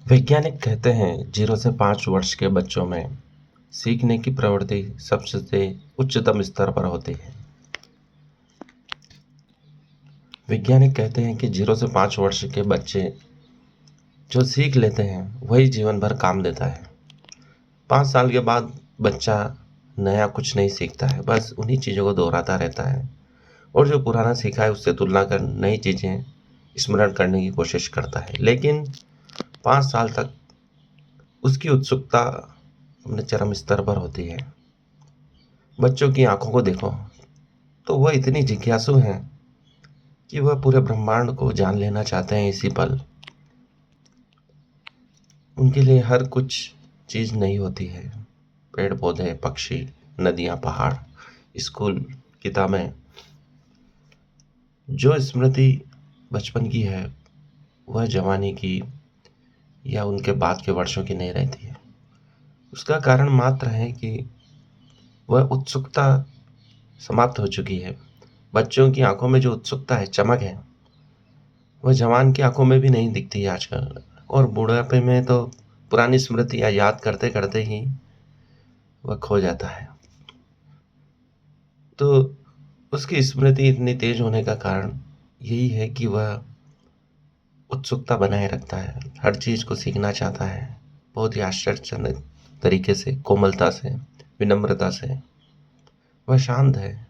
वैज्ञानिक कहते हैं 0 से 5 वर्ष के बच्चों में सीखने की प्रवृत्ति सबसे उच्चतम स्तर पर होती है। वैज्ञानिक कहते हैं कि 0 से 5 वर्ष के बच्चे जो सीख लेते हैं वही जीवन भर काम देता है। 5 साल के बाद बच्चा नया कुछ नहीं सीखता है, बस उन्हीं चीज़ों को दोहराता रहता है और जो पुराना सीखा है उससे तुलना कर नई चीज़ें स्मरण करने की कोशिश करता है। लेकिन 5 साल तक उसकी उत्सुकता अपने चरम स्तर पर होती है। बच्चों की आंखों को देखो तो वह इतनी जिज्ञासु हैं कि वह पूरे ब्रह्मांड को जान लेना चाहते हैं इसी पल। उनके लिए हर कुछ चीज़ नई होती है। पेड़ पौधे, पक्षी, नदियाँ, पहाड़, स्कूल, किताबें। जो स्मृति बचपन की है वह जवानी की या उनके बाद के वर्षों की नहीं रहती है। उसका कारण मात्र है कि वह उत्सुकता समाप्त हो चुकी है। बच्चों की आंखों में जो उत्सुकता है, चमक है, वह जवान की आंखों में भी नहीं दिखती है आजकल। और बुढ़ापे में तो पुरानी स्मृतियाँ याद करते करते ही वह खो जाता है। तो उसकी स्मृति इतनी तेज होने का कारण यही है कि वह उत्सुकता बनाए रखता है, हर चीज़ को सीखना चाहता है, बहुत ही आश्चर्यजनक तरीके से, कोमलता से, विनम्रता से। वह शांत है,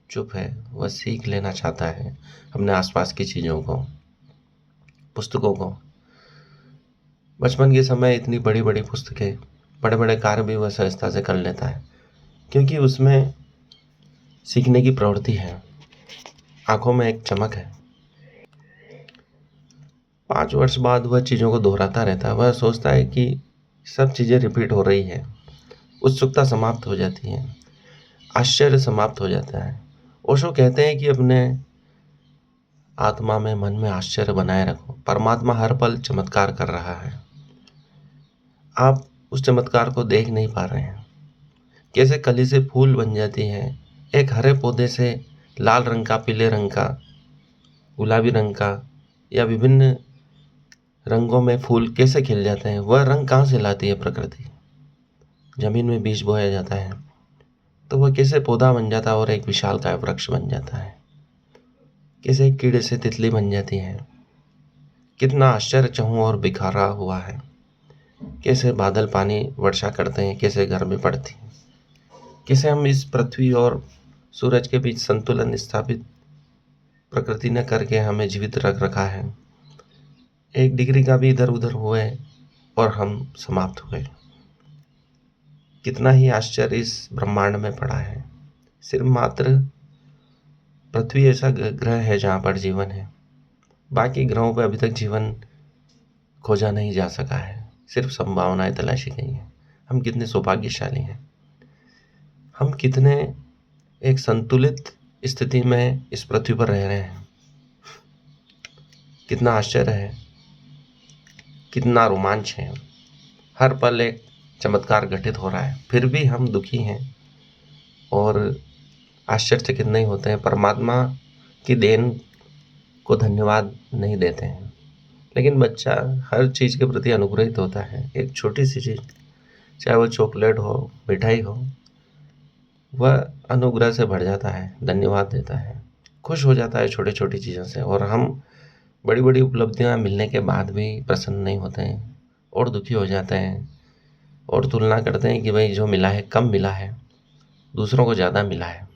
चुप है, वह सीख लेना चाहता है अपने आसपास की चीज़ों को, पुस्तकों को। बचपन के समय इतनी बड़ी बड़ी पुस्तकें, बड़े बड़े कार्य भी वह सहजता से कर लेता है क्योंकि उसमें सीखने की प्रवृत्ति है, आंखों में एक चमक है। 5 वर्ष बाद वह चीज़ों को दोहराता रहता है। वह सोचता है कि सब चीज़ें रिपीट हो रही है। उत्सुकता समाप्त हो जाती है, आश्चर्य समाप्त हो जाता है। ओशो कहते हैं कि अपने आत्मा में, मन में आश्चर्य बनाए रखो। परमात्मा हर पल चमत्कार कर रहा है, आप उस चमत्कार को देख नहीं पा रहे हैं। कैसे कली से फूल बन जाती है, एक हरे पौधे से लाल रंग का, पीले रंग का, गुलाबी रंग का या विभिन्न रंगों में फूल कैसे खिल जाते हैं। वह रंग कहाँ से लाती है प्रकृति। जमीन में बीज बोया जाता है तो वह कैसे पौधा बन जाता है और एक विशालकाय वृक्ष बन जाता है। कैसे एक कीड़े से तितली बन जाती है। कितना आश्चर्य चाहूँ और बिखरा हुआ है। कैसे बादल पानी वर्षा करते हैं, कैसे गर्मी पड़ती है। कैसे हम इस पृथ्वी और सूरज के बीच संतुलन स्थापित प्रकृति ने करके हमें जीवित रख रखा है। 1 डिग्री का भी इधर उधर हुए और हम समाप्त हुए। कितना ही आश्चर्य इस ब्रह्मांड में पड़ा है। सिर्फ मात्र पृथ्वी ऐसा ग्रह है जहाँ पर जीवन है। बाकी ग्रहों पर अभी तक जीवन खोजा नहीं जा सका है, सिर्फ संभावनाएं तलाशी गई हैं। हम कितने सौभाग्यशाली हैं। हम कितने एक संतुलित स्थिति में इस पृथ्वी पर रह रहे हैं। कितना आश्चर्य है, कितना रोमांच है। हर पल एक चमत्कार घटित हो रहा है, फिर भी हम दुखी हैं और आश्चर्यचकित नहीं होते हैं। परमात्मा की देन को धन्यवाद नहीं देते हैं। लेकिन बच्चा हर चीज़ के प्रति अनुग्रहित होता है। एक छोटी सी चीज़, चाहे वो चॉकलेट हो, मिठाई हो, वह अनुग्रह से भर जाता है, धन्यवाद देता है, खुश हो जाता है छोटी छोटी चीज़ों से। और हम बड़ी बड़ी उपलब्धियां मिलने के बाद भी प्रसन्न नहीं होते हैं और दुखी हो जाते हैं और तुलना करते हैं कि भाई जो मिला है कम मिला है, दूसरों को ज़्यादा मिला है।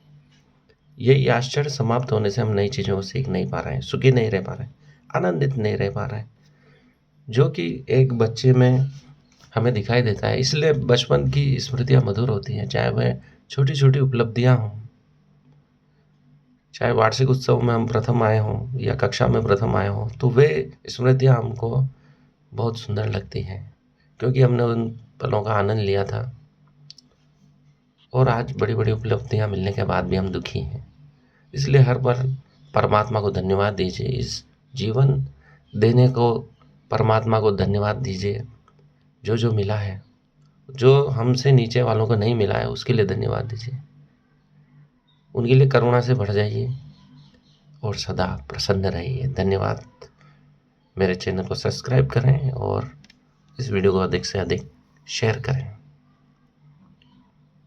यही आश्चर्य समाप्त होने से हम नई चीज़ों को सीख नहीं पा रहे हैं, सुखी नहीं रह पा रहे हैं, आनंदित नहीं रह पा रहे हैं, जो कि एक बच्चे में हमें दिखाई देता है। इसलिए बचपन की स्मृतियाँ मधुर होती हैं, चाहे वह छोटी छोटी उपलब्धियाँ हों, चाहे वार्षिक उत्सव में हम प्रथम आए हों या कक्षा में प्रथम आए हों, तो वे स्मृतियाँ हमको बहुत सुंदर लगती हैं क्योंकि हमने उन पलों का आनंद लिया था। और आज बड़ी बड़ी उपलब्धियाँ मिलने के बाद भी हम दुखी हैं। इसलिए हर बार परमात्मा को धन्यवाद दीजिए, इस जीवन देने को परमात्मा को धन्यवाद दीजिए। जो जो मिला है, जो हमसे नीचे वालों को नहीं मिला है, उसके लिए धन्यवाद दीजिए। उनके लिए करुणा से भर जाइए और सदा प्रसन्न रहिए। धन्यवाद। मेरे चैनल को सब्सक्राइब करें और इस वीडियो को अधिक से अधिक शेयर करें।